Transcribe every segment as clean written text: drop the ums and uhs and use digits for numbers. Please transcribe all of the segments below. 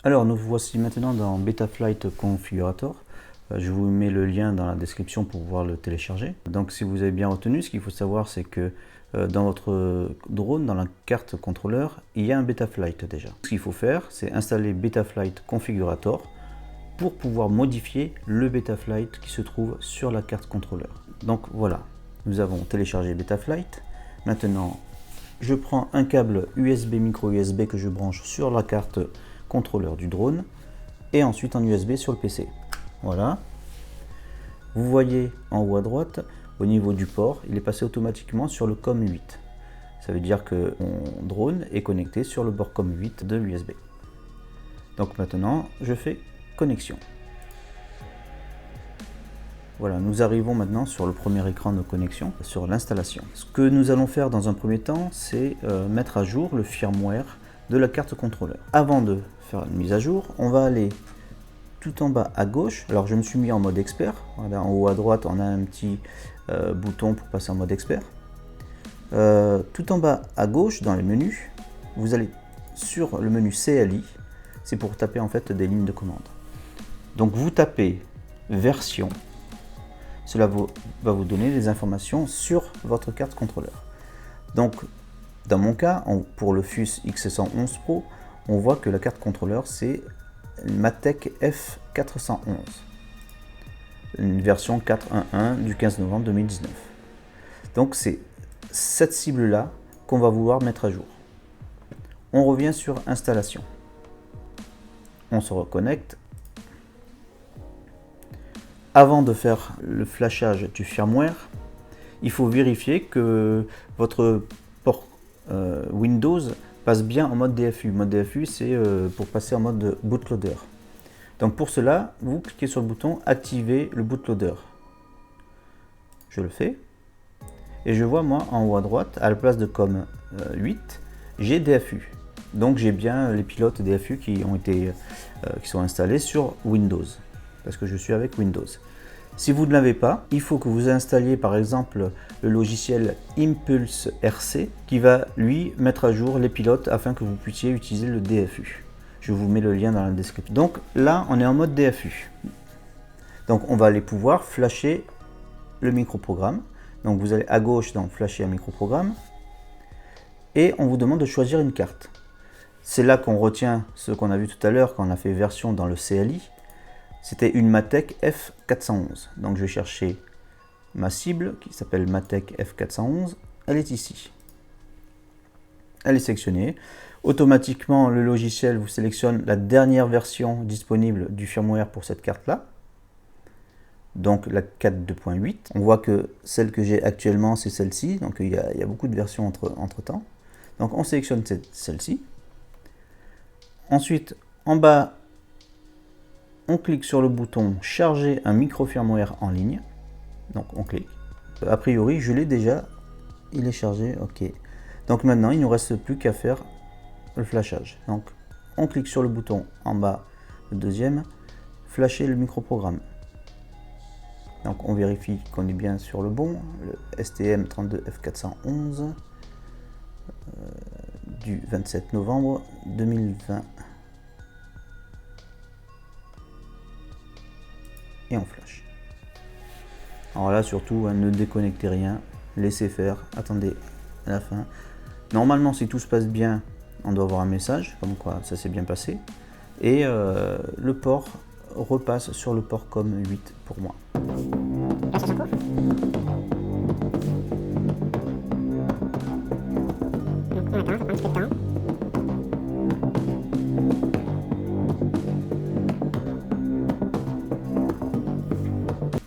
Alors nous voici maintenant dans Betaflight Configurator. Je vous mets le lien dans la description pour pouvoir le télécharger. Donc si vous avez bien retenu, ce qu'il faut savoir c'est que dans votre drone, dans la carte contrôleur, il y a un Betaflight déjà. Ce qu'il faut faire, c'est installer Betaflight Configurator pour pouvoir modifier le Betaflight qui se trouve sur la carte contrôleur. Donc voilà, nous avons téléchargé Betaflight. Maintenant, je prends un câble USB micro USB que je branche sur la carte contrôleur du drone et ensuite en USB sur le PC. Voilà. Vous voyez en haut à droite, au niveau du port, il est passé automatiquement sur le COM8. Ça veut dire que mon drone est connecté sur le port COM8 de l'USB. Donc maintenant, je fais connexion. Voilà, nous arrivons maintenant sur le premier écran de connexion, sur l'installation. Ce que nous allons faire dans un premier temps, c'est mettre à jour le firmware de la carte contrôleur. Avant de faire une mise à jour, on va aller tout en bas à gauche. Alors je me suis mis en mode expert. Voilà, en haut à droite, on a un petit bouton pour passer en mode expert. Tout en bas à gauche, dans les menus, vous allez sur le menu CLI. C'est pour taper en fait des lignes de commande. Donc vous tapez version. Cela va vous donner des informations sur votre carte contrôleur. Donc, dans mon cas, pour le FUS X111 Pro, on voit que la carte contrôleur, c'est Matek F411, une version 4.1.1 du 15 novembre 2019. Donc, c'est cette cible-là qu'on va vouloir mettre à jour. On revient sur installation. On se reconnecte. Avant de faire le flashage du firmware, il faut vérifier que votre port Windows passe bien en mode DFU. Mode DFU, c'est pour passer en mode bootloader. Donc pour cela, vous cliquez sur le bouton activer le bootloader. Je le fais. Et je vois moi en haut à droite, à la place de COM8, j'ai DFU. Donc j'ai bien les pilotes DFU qui sont installés sur Windows. Parce que je suis avec Windows. Si vous ne l'avez pas, il faut que vous installiez par exemple le logiciel Impulse RC qui va lui mettre à jour les pilotes afin que vous puissiez utiliser le DFU. Je vous mets le lien dans la description. Donc là, on est en mode DFU. Donc on va aller pouvoir flasher le microprogramme. Donc vous allez à gauche dans flasher un microprogramme et on vous demande de choisir une carte. C'est là qu'on retient ce qu'on a vu tout à l'heure quand on a fait version dans le CLI. C'était une Matek F411. Donc je vais chercher ma cible qui s'appelle Matek F411. Elle est ici. Elle est sélectionnée. Automatiquement, le logiciel vous sélectionne la dernière version disponible du firmware pour cette carte-là. Donc la 4.2.8. On voit que celle que j'ai actuellement, c'est celle-ci. Donc il y a beaucoup de versions entre temps. Donc on sélectionne celle-ci. Ensuite, en bas, on clique sur le bouton charger un micro-firmware en ligne. Donc on clique. A priori, je l'ai déjà. Il est chargé. OK. Donc maintenant, il ne nous reste plus qu'à faire le flashage. Donc on clique sur le bouton en bas, le deuxième, flasher le micro-programme. Donc on vérifie qu'on est bien sur le bon. Le STM32F411 du 27 novembre 2020. Et on flash. Alors là surtout ne déconnectez rien, laissez faire, attendez à la fin. Normalement si tout se passe bien, on doit avoir un message comme quoi ça s'est bien passé. Et le port repasse sur le port COM8 pour moi.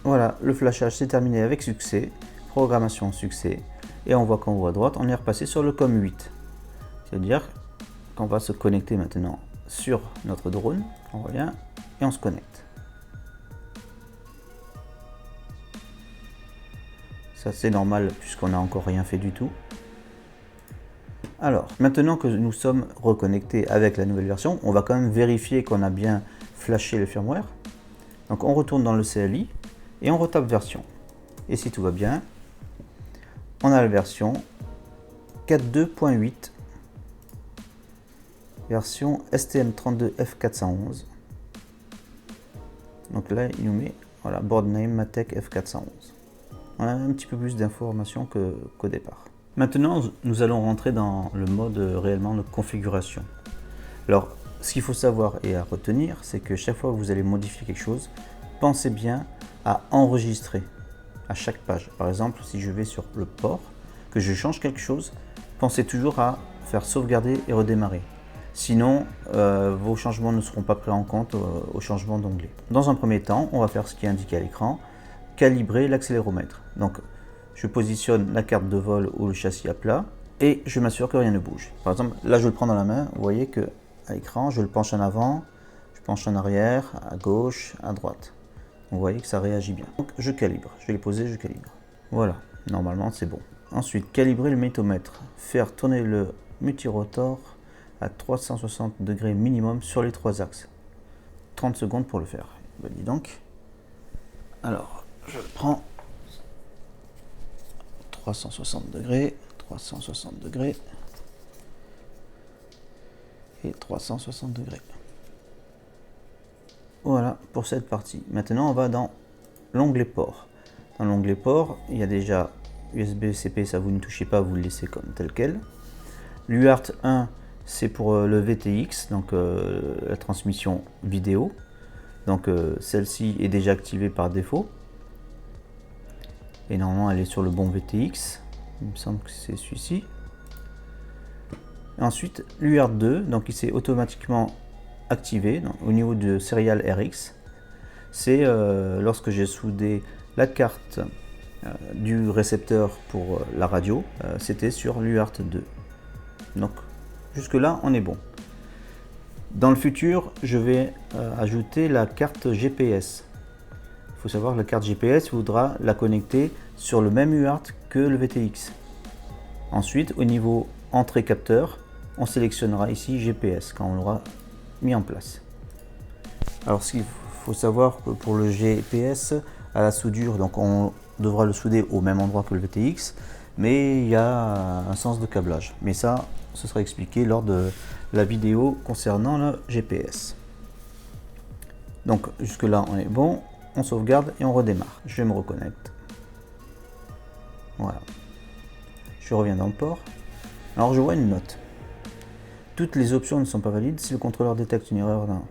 Voilà, le flashage s'est terminé avec succès, programmation succès, et on voit qu'en haut à droite, on est repassé sur le COM8. C'est-à-dire qu'on va se connecter maintenant sur notre drone, on revient et on se connecte. Ça c'est normal puisqu'on n'a encore rien fait du tout. Alors, maintenant que nous sommes reconnectés avec la nouvelle version, on va quand même vérifier qu'on a bien flashé le firmware. Donc on retourne dans le CLI. Et on retape version. Et si tout va bien, on a la version 4.2.8 version STM32F411. Donc là, il nous met voilà, board name Matek F411. On a un petit peu plus d'informations qu'au départ. Maintenant, nous allons rentrer dans le mode réellement de configuration. Alors, ce qu'il faut savoir et à retenir, c'est que chaque fois que vous allez modifier quelque chose, pensez bien à enregistrer à chaque page. Par exemple, si je vais sur le port, que je change quelque chose, pensez toujours à faire sauvegarder et redémarrer. Sinon, vos changements ne seront pas pris en compte au changement d'onglet. Dans un premier temps, on va faire ce qui est indiqué à l'écran, calibrer l'accéléromètre. Donc, je positionne la carte de vol ou le châssis à plat et je m'assure que rien ne bouge. Par exemple, là je le prends dans la main, vous voyez que à l'écran, je le penche en avant, je penche en arrière, à gauche, à droite. Vous voyez que ça réagit bien. Donc je calibre, je vais les poser, je calibre. Voilà, normalement c'est bon. Ensuite, calibrer le magnétomètre. Faire tourner le multirotor à 360 degrés minimum sur les 3 axes. 30 secondes pour le faire. Ben, dis donc. Alors, je le prends. 360 degrés, 360 degrés et 360 degrés. Voilà pour cette partie. Maintenant, on va dans l'onglet port. Dans l'onglet port, il y a déjà USB-CP, ça vous ne touchez pas, vous le laissez comme tel quel. L'UART 1, c'est pour le VTX, donc la transmission vidéo. Donc celle-ci est déjà activée par défaut. Et normalement, elle est sur le bon VTX. Il me semble que c'est celui-ci. Ensuite, l'UART 2, donc il s'est automatiquement activé donc, au niveau de Serial RX. C'est lorsque j'ai soudé la carte du récepteur pour la radio, c'était sur l'UART 2. Donc jusque là, on est bon. Dans le futur, je vais ajouter la carte GPS. Il faut savoir que la carte GPS voudra la connecter sur le même UART que le VTX. Ensuite, au niveau entrée capteur, on sélectionnera ici GPS quand on l'aura mis en place. Alors, ce qu'il faut savoir que pour le GPS, à la soudure, donc on devra le souder au même endroit que le VTX, mais il y a un sens de câblage. Mais ça, ce sera expliqué lors de la vidéo concernant le GPS. Donc, jusque là, on est bon. On sauvegarde et on redémarre. Je me reconnecte. Voilà. Je reviens dans le port. Alors je vois une note. Toutes les options ne sont pas valides si le contrôleur détecte une erreur dans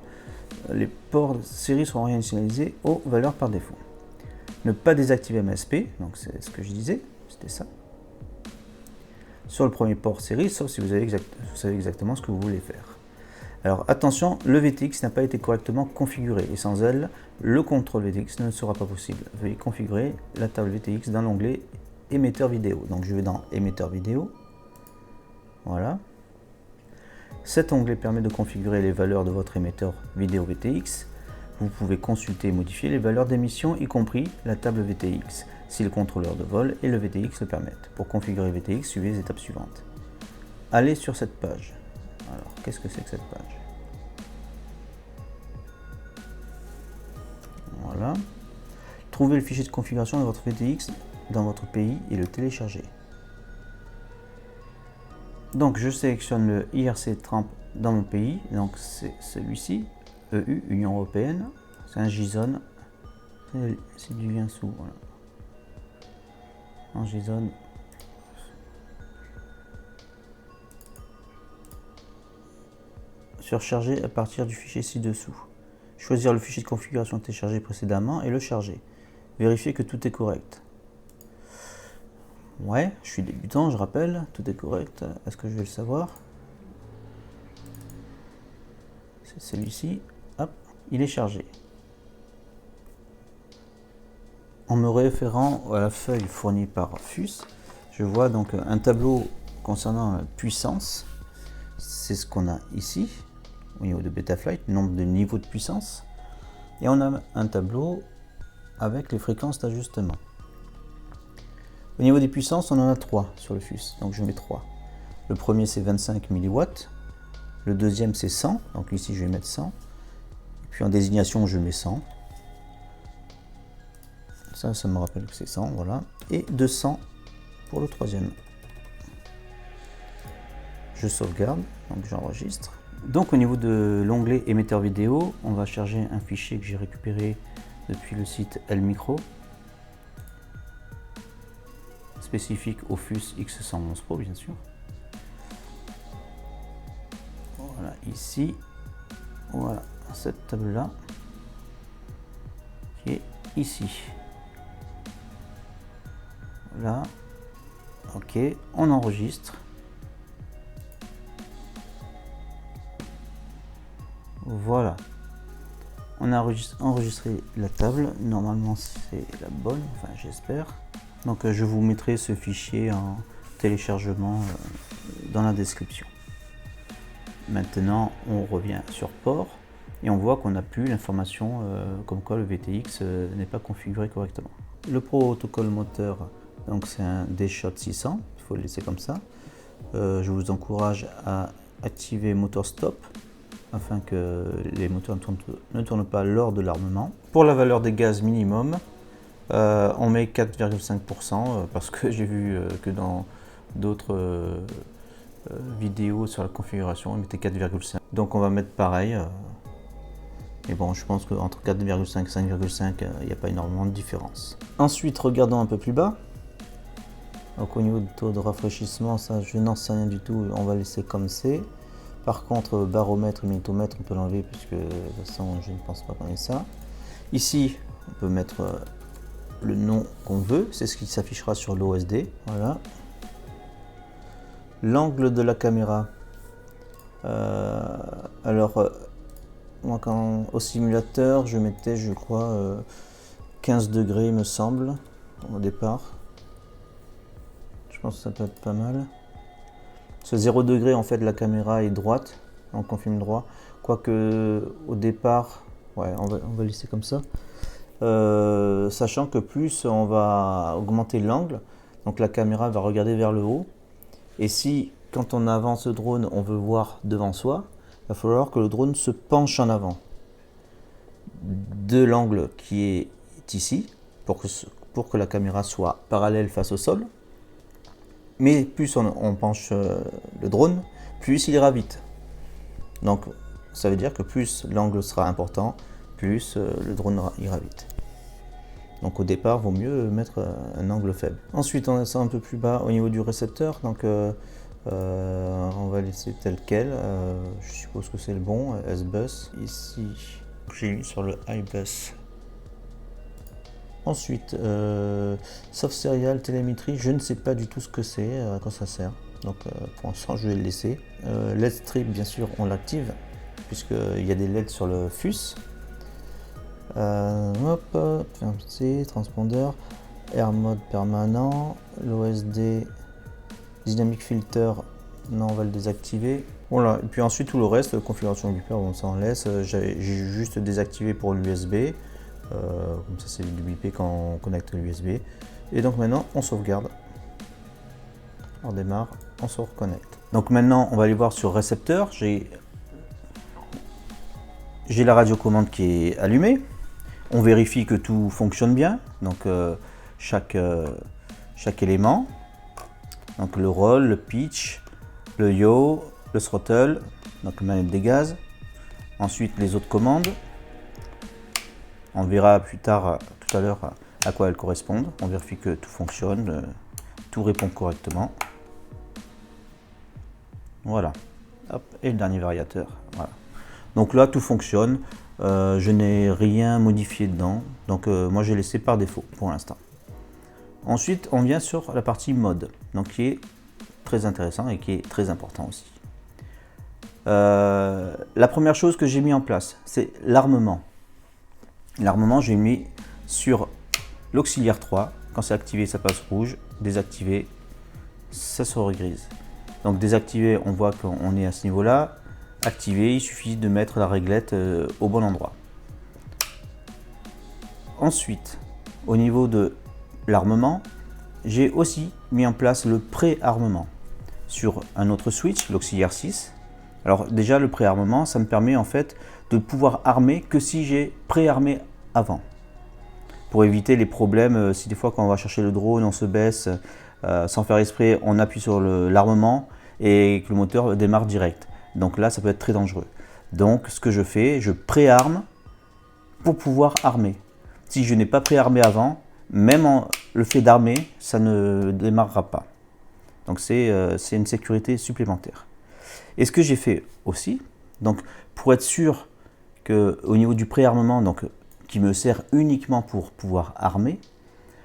les ports série seront réinitialisés aux valeurs par défaut. Ne pas désactiver MSP, donc c'est ce que je disais, c'était ça. Sur le premier port série, sauf si vous savez exactement ce que vous voulez faire. Alors attention, le VTX n'a pas été correctement configuré et sans elle, le contrôle VTX ne sera pas possible. Veuillez configurer la table VTX dans l'onglet émetteur vidéo. Donc je vais dans émetteur vidéo. Voilà. Cet onglet permet de configurer les valeurs de votre émetteur vidéo VTX. Vous pouvez consulter et modifier les valeurs d'émission, y compris la table VTX, si le contrôleur de vol et le VTX le permettent. Pour configurer VTX, suivez les étapes suivantes. Allez sur cette page. Alors, qu'est-ce que c'est que cette page? Voilà. Trouvez le fichier de configuration de votre VTX dans votre pays et le télécharger. Donc, je sélectionne le IRC Tramp dans mon pays. Donc, c'est celui-ci, EU, Union Européenne. C'est un JSON. C'est du lien sous. Voilà. En JSON. Surcharger à partir du fichier ci-dessous. Choisir le fichier de configuration téléchargé précédemment et le charger. Vérifier que tout est correct. Ouais, je suis débutant, je rappelle, tout est correct. Est-ce que je vais le savoir? C'est celui-ci. Hop, il est chargé. En me référant à la feuille fournie par FUS, je vois donc un tableau concernant la puissance. C'est ce qu'on a ici. Au niveau de Betaflight, nombre de niveaux de puissance. Et on a un tableau avec les fréquences d'ajustement. Au niveau des puissances, on en a 3 sur le FUS, donc je mets 3. Le premier c'est 25 mW, le deuxième c'est 100, donc ici je vais mettre 100. Et puis en désignation je mets 100. Ça me rappelle que c'est 100, voilà. Et 200 pour le troisième. Je sauvegarde, donc j'enregistre. Donc au niveau de l'onglet émetteur vidéo, on va charger un fichier que j'ai récupéré depuis le site Elmicro, spécifique au FUS X111 Pro bien sûr. Voilà, ici, voilà, cette table là, qui est ici. Là, ok, on enregistre. Voilà, on a enregistré la table, normalement c'est la bonne, enfin j'espère. Donc je vous mettrai ce fichier en téléchargement dans la description. Maintenant on revient sur port et on voit qu'on n'a plus l'information comme quoi le VTX n'est pas configuré correctement. Le protocole moteur, donc c'est un D-Shot 600, il faut le laisser comme ça. Je vous encourage à activer motor stop afin que les moteurs ne tournent pas lors de l'armement. Pour la valeur des gaz minimum, on met 4,5% parce que j'ai vu que dans d'autres vidéos sur la configuration, on mettait 4,5. Donc on va mettre pareil. Mais bon, je pense qu'entre 4,5 et 5,5, il n'y a pas énormément de différence. Ensuite, regardons un peu plus bas. Donc au niveau du taux de rafraîchissement, ça je n'en sais rien du tout, on va laisser comme c'est. Par contre, baromètre et minutomètre, on peut l'enlever puisque de toute façon, je ne pense pas qu'on ait ça. Ici, on peut mettre le nom qu'on veut, c'est ce qui s'affichera sur l'OSD. Voilà. L'angle de la caméra. Moi, au simulateur, je mettais, je crois, 15 degrés, me semble, au départ. Je pense que ça peut être pas mal. Ce 0 degré, en fait, la caméra est droite, donc on filme droit. Quoique, au départ, ouais, on va laisser comme ça. Sachant que plus on va augmenter l'angle, donc la caméra va regarder vers le haut. Et si, quand on avance le drone, on veut voir devant soi, il va falloir que le drone se penche en avant de l'angle qui est ici, pour que la caméra soit parallèle face au sol. Mais plus on penche le drone, plus il ira vite. Donc ça veut dire que plus l'angle sera important, plus le drone ira vite. Donc au départ, il vaut mieux mettre un angle faible. Ensuite, on descend un peu plus bas au niveau du récepteur. Donc on va laisser tel quel. Je suppose que c'est le bon, S-Bus. Ici, j'ai mis sur le iBus. Ensuite, Soft Serial Télémétrie, je ne sais pas du tout ce que c'est, à quoi ça sert. Donc pour l'instant, je vais le laisser. LED Strip, bien sûr, on l'active, puisqu'il y a des LED sur le FUS. PMC, transpondeur, Air Mode permanent, l'OSD Dynamic Filter, non, on va le désactiver. Voilà, et puis ensuite tout le reste, configuration Beeper, on s'en laisse. J'ai juste désactivé pour l'USB. Comme ça c'est du bipé quand on connecte l'USB. Et donc maintenant on sauvegarde. On démarre, on se reconnecte. Donc maintenant on va aller voir sur récepteur. J'ai la radiocommande qui est allumée. On vérifie que tout fonctionne bien. Donc chaque élément. Donc le roll, le pitch, le yaw, le throttle, donc manette des gaz. Ensuite les autres commandes. On verra plus tard, tout à l'heure, à quoi elles correspondent. On vérifie que tout fonctionne, tout répond correctement. Voilà. Hop, et le dernier variateur. Voilà. Donc là, tout fonctionne. Je n'ai rien modifié dedans. Donc moi, j'ai laissé par défaut pour l'instant. Ensuite, on vient sur la partie mode, donc qui est très intéressant et qui est très important aussi. La première chose que j'ai mis en place, c'est l'armement. L'armement, j'ai mis sur l'auxiliaire 3. Quand c'est activé, ça passe rouge. Désactivé, ça sera grise. Donc désactivé, on voit qu'on est à ce niveau-là. Activé, il suffit de mettre la réglette au bon endroit. Ensuite, au niveau de l'armement, j'ai aussi mis en place le pré-armement sur un autre switch, l'auxiliaire 6. Alors déjà, le pré-armement, ça me permet en fait de pouvoir armer que si j'ai pré-armé avant. Pour éviter les problèmes, si des fois quand on va chercher le drone, on se baisse, sans faire exprès, on appuie sur l'armement et que le moteur démarre direct. Donc là, ça peut être très dangereux. Donc ce que je fais, je préarme pour pouvoir armer. Si je n'ai pas préarmé avant, même le fait d'armer, ça ne démarrera pas. Donc c'est une sécurité supplémentaire. Et ce que j'ai fait aussi, donc pour être sûr qu'au niveau du préarmement, donc qui me sert uniquement pour pouvoir armer,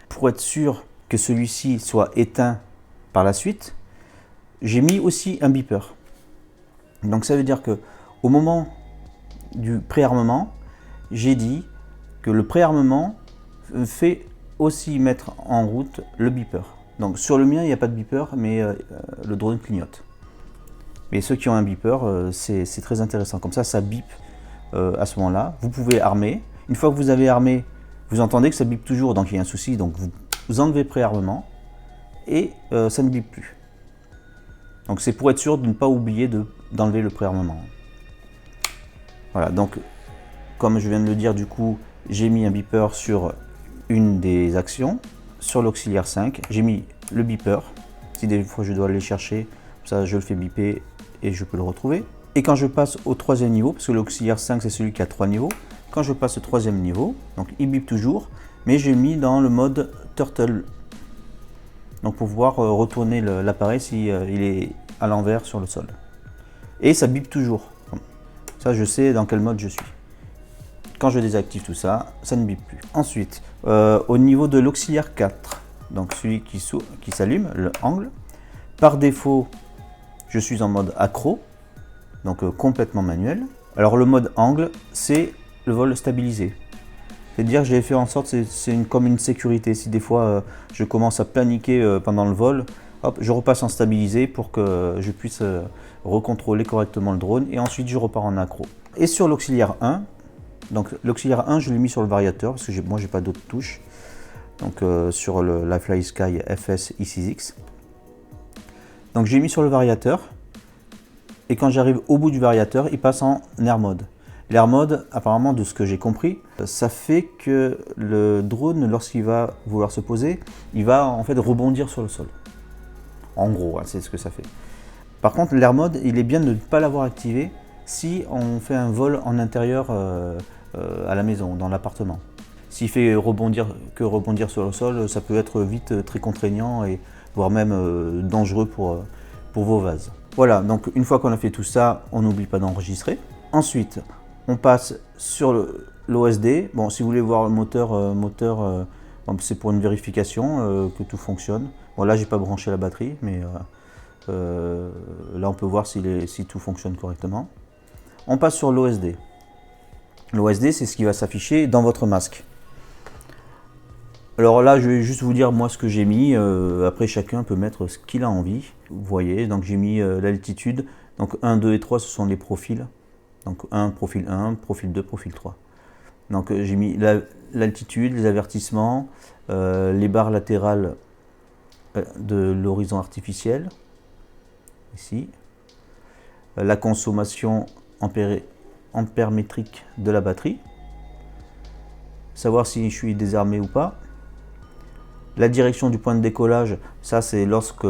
pour être sûr que celui-ci soit éteint par la suite, j'ai mis aussi un beeper. Donc ça veut dire que au moment du préarmement, j'ai dit que le préarmement fait aussi mettre en route le beeper. Donc sur le mien, il n'y a pas de beeper, mais le drone clignote. Mais ceux qui ont un beeper, c'est très intéressant. Comme ça bip à ce moment-là. Vous pouvez armer. Une fois que vous avez armé, vous entendez que ça bip toujours, donc il y a un souci. Donc vous enlevez préarmement et ça ne bip plus. Donc c'est pour être sûr de ne pas oublier d'enlever le préarmement. Voilà, donc comme je viens de le dire, du coup, j'ai mis un beeper sur une des actions. Sur l'auxiliaire 5, j'ai mis le beeper. Si des fois je dois aller chercher, ça je le fais biper et je peux le retrouver. Et quand je passe au troisième niveau, parce que l'auxiliaire 5 c'est celui qui a 3 niveaux, quand je passe au troisième niveau, donc il bip toujours, mais j'ai mis dans le mode turtle. Donc pour pouvoir retourner l'appareil si il est à l'envers sur le sol. Et ça bip toujours. Ça je sais dans quel mode je suis. Quand je désactive tout ça, ça ne bip plus. Ensuite, au niveau de l'auxiliaire 4, donc celui qui s'allume, le angle, par défaut, je suis en mode accro, donc complètement manuel. Alors le mode angle, c'est le vol stabilisé. C'est-à-dire que j'ai fait en sorte, c'est comme une sécurité. Si des fois je commence à paniquer pendant le vol, hop, je repasse en stabilisé pour que je puisse recontrôler correctement le drone et ensuite je repars en accro. Et sur l'auxiliaire 1, donc l'auxiliaire 1, je l'ai mis sur le variateur parce que moi j'ai pas d'autres touches. Donc sur la FlySky FS i6X. Donc j'ai mis sur le variateur. Et quand j'arrive au bout du variateur, il passe en Air Mode. L'Air Mode, apparemment de ce que j'ai compris, ça fait que le drone, lorsqu'il va vouloir se poser, il va en fait rebondir sur le sol. En gros, c'est ce que ça fait. Par contre, l'Air Mode, il est bien de ne pas l'avoir activé si on fait un vol en intérieur à la maison, dans l'appartement. S'il fait rebondir sur le sol, ça peut être vite très contraignant et voire même dangereux pour vos vases. Voilà, donc une fois qu'on a fait tout ça, on n'oublie pas d'enregistrer. Ensuite, on passe sur l'OSD. Bon, si vous voulez voir le moteur, c'est pour une vérification que tout fonctionne. Bon, là, j'ai pas branché la batterie, mais là, on peut voir si tout fonctionne correctement. On passe sur l'OSD. L'OSD, c'est ce qui va s'afficher dans votre masque. Alors là, je vais juste vous dire moi ce que j'ai mis. Après, chacun peut mettre ce qu'il a envie. Vous voyez, donc j'ai mis l'altitude. Donc 1, 2 et 3, ce sont les profils. Donc 1, profil 1, profil 2, profil 3. Donc j'ai mis l'altitude, les avertissements, les barres latérales de l'horizon artificiel. Ici. La consommation ampère-métrique de la batterie. Savoir si je suis désarmé ou pas. La direction du point de décollage, ça c'est lorsque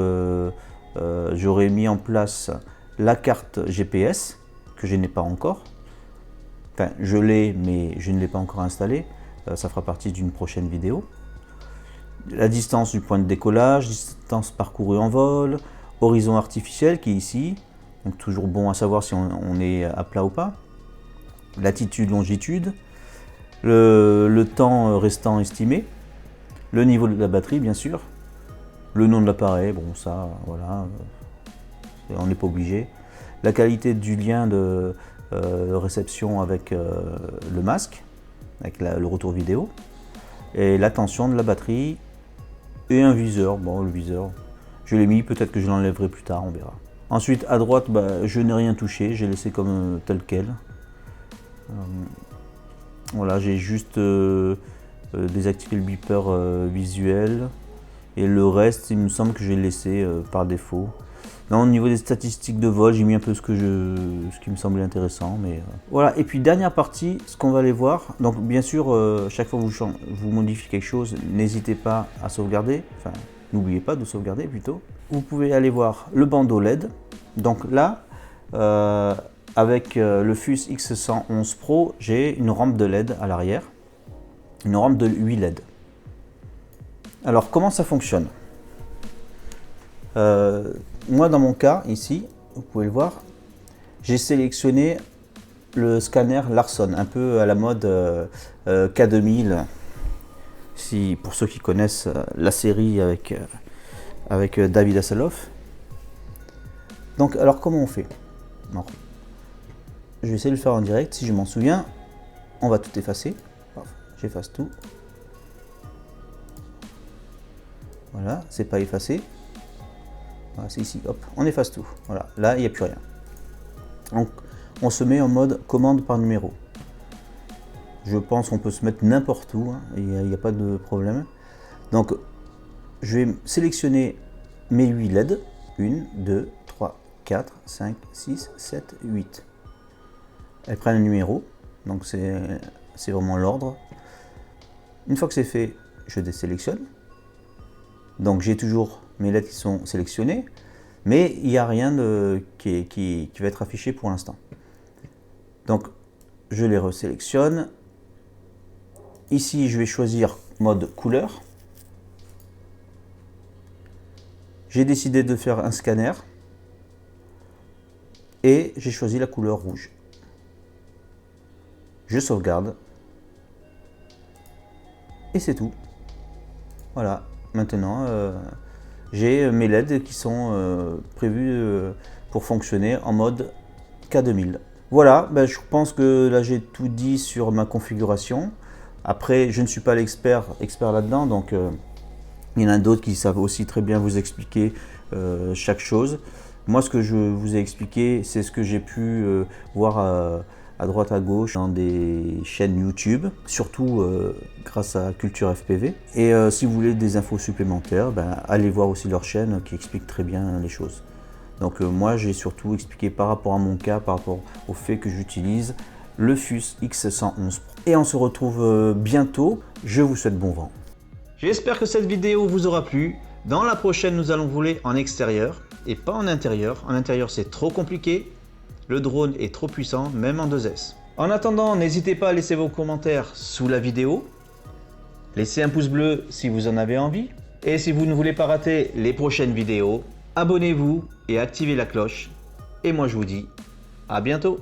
j'aurai mis en place la carte GPS, que je n'ai pas encore. Enfin, je l'ai, mais je ne l'ai pas encore installée. Ça fera partie d'une prochaine vidéo. La distance du point de décollage, distance parcourue en vol, horizon artificiel qui est ici. Donc toujours bon à savoir si on est à plat ou pas. Latitude, longitude. Le temps restant estimé. Le niveau de la batterie, bien sûr. Le nom de l'appareil, bon ça, voilà, on n'est pas obligé. La qualité du lien de réception avec le masque, avec le retour vidéo. Et la tension de la batterie. Et un viseur, bon le viseur, je l'ai mis, peut-être que je l'enlèverai plus tard, on verra. Ensuite, à droite, je n'ai rien touché, j'ai laissé comme tel quel. Voilà, j'ai juste désactiver le beeper visuel et le reste il me semble que j'ai laissé par défaut. Non, au niveau des statistiques de vol, j'ai mis un peu ce qui me semblait intéressant, mais voilà. Et puis dernière partie, ce qu'on va aller voir. Donc bien sûr, chaque fois que vous modifiez quelque chose, n'hésitez pas à sauvegarder. Enfin, n'oubliez pas de sauvegarder plutôt. Vous pouvez aller voir le bandeau LED. Donc là, avec le FUS X111 Pro, j'ai une rampe de LED à l'arrière, une rampe de 8 LED. Alors comment ça fonctionne? Moi dans mon cas ici, vous pouvez le voir, j'ai sélectionné le scanner Larson, un peu à la mode K2000, pour ceux qui connaissent la série avec David Hasselhoff. Donc alors comment on fait? Alors, je vais essayer de le faire en direct. Si je m'en souviens, on va tout effacer. J'efface tout. Voilà, c'est pas effacé. Voilà, c'est ici. Hop, on efface tout. Voilà, là il n'y a plus rien. Donc on se met en mode commande par numéro. Je pense qu'on peut se mettre n'importe où, hein, il n'y a pas de problème. Donc je vais sélectionner mes 8 LED. 1, 2, 3, 4, 5, 6, 7, 8. Elles prennent un numéro, donc c'est vraiment l'ordre. Une fois que c'est fait, je désélectionne. Donc j'ai toujours mes LED qui sont sélectionnés, mais il n'y a rien qui va être affiché pour l'instant. Donc je les resélectionne. Ici je vais choisir mode couleur. J'ai décidé de faire un scanner et j'ai choisi la couleur rouge. Je sauvegarde et c'est tout. Voilà, maintenant j'ai mes LED qui sont prévus pour fonctionner en mode K2000. Voilà, ben, je pense que là j'ai tout dit sur ma configuration. Après, je ne suis pas l'expert là-dedans, donc il y en a d'autres qui savent aussi très bien vous expliquer chaque chose. Moi, ce que je vous ai expliqué, c'est ce que j'ai pu voir à droite à gauche dans des chaînes YouTube, surtout grâce à Culture FPV. Et si vous voulez des infos supplémentaires, ben, allez voir aussi leur chaîne qui explique très bien les choses. Donc moi, j'ai surtout expliqué par rapport à mon cas, par rapport au fait que j'utilise le FUS X111 Pro. Et on se retrouve bientôt. Je vous souhaite bon vent. J'espère que cette vidéo vous aura plu. Dans la prochaine, nous allons voler en extérieur et pas en intérieur. En intérieur, c'est trop compliqué. Le drone est trop puissant, même en 2S. En attendant, n'hésitez pas à laisser vos commentaires sous la vidéo. Laissez un pouce bleu si vous en avez envie. Et si vous ne voulez pas rater les prochaines vidéos, abonnez-vous et activez la cloche. Et moi, je vous dis à bientôt.